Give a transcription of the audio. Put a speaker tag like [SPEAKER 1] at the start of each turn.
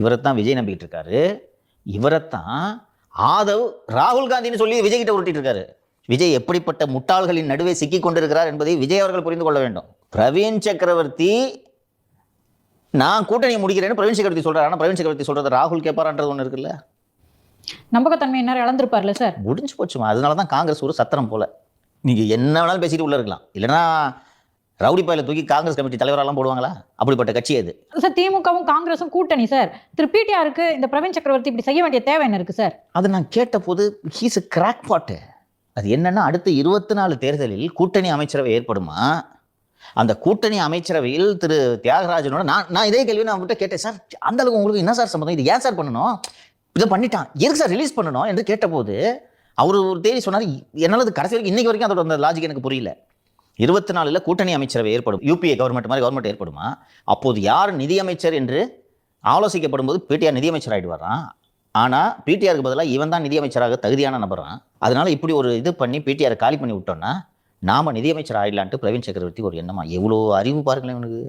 [SPEAKER 1] இவரைத்தான் விஜய் நம்பிக்கிட்டு இருக்காரு. இவரைத்தான் ஆதவ் ராகுல் காந்தின்னு சொல்லி விஜய் கிட்ட உருட்டிட்டு இருக்காரு. விஜய் எப்படிப்பட்ட முட்டாள்களின் நடுவே சிக்கி கொண்டிருக்கிறார் என்பதை விஜய் அவர்கள் புரிந்து கொள்ள வேண்டும். பிரவீன் சக்கரவர்த்தி நான் கூட்டணி முடிக்கிறேன்னு பிரவீன் சக்கரவர்த்தி சொல்றாரு. ஆனா பிரவீன் சக்கரவர்த்தி சொல்றது ராகுல் கேட்பாரான்றது ஒண்ணு இருக்குல்ல.
[SPEAKER 2] நம்பகத்தன்மை என்ன இழந்திருப்பார்ல சார்.
[SPEAKER 1] முடிஞ்சு போச்சுமா. அதனாலதான் காங்கிரஸ் ஒரு சத்திரம் போல. நீங்க என்ன வேணாலும் பேசிட்டு உள்ள இருக்கலாம். இல்லைன்னா ரவுடி பையில தூக்கி காங்கிரஸ் கமிட்டி தலைவரெல்லாம் போடுவாங்களா? அப்படிப்பட்ட கட்சி அது
[SPEAKER 2] சார். திமுகவும் காங்கிரஸும் கூட்டணி சார். திரு பிடிஆருக்கு இந்த பிரவீன் சக்கரவர்த்தி இப்படி செய்ய வேண்டிய தேவை என்ன இருக்கு சார்?
[SPEAKER 1] அது நான் கேட்ட போது ஹீஸ் a கிராக் பாட்டு. அது என்னன்னா அடுத்த 24 தேர்தலில் கூட்டணி அமைச்சரவை ஏற்படுமா? அந்த கூட்டணி அமைச்சரவையில் திரு தியாகராஜனோட நான் இதே கேள்வி நான் அவங்ககிட்ட கேட்டேன். சார் அந்த அளவுக்கு உங்களுக்கு என்ன சார் சம்பந்தம்? இது ஏன் சார் பண்ணணும்? இதை பண்ணிட்டான் எதுக்கு சார் ரிலீஸ் பண்ணணும் என்று கேட்டபோது அவர் ஒரு தேதி சொன்னார். என்னால் கடைசி வரைக்கும் இன்னைக்கு வரைக்கும் அதோட அந்த லாஜிக் எனக்கு புரியல. 24 கூட்டணி அமைச்சரவை ஏற்படும். யூபிஏ கவர்மெண்ட் மாதிரி கவர்மெண்ட் ஏற்படுமா? அப்போது யார் நிதியமைச்சர் என்று ஆலோசிக்கப்படும் போது பிடிஆர் நிதியமைச்சர் ஆகிடுவாரான். ஆனால் பிடிஆருக்கு பதிலாக இவன் தான் நிதியமைச்சராக தகுதியான நபரான். அதனால இப்படி ஒரு இது பண்ணி பிடிஆரை காலி பண்ணி விட்டோம்னா நாம நிதியமைச்சர் ஆயிடலான்ட்டு பிரவீன் சக்கரவர்த்தி ஒரு எண்ணமா. எவ்வளோ அறிவு பாருங்களேன் உனக்கு.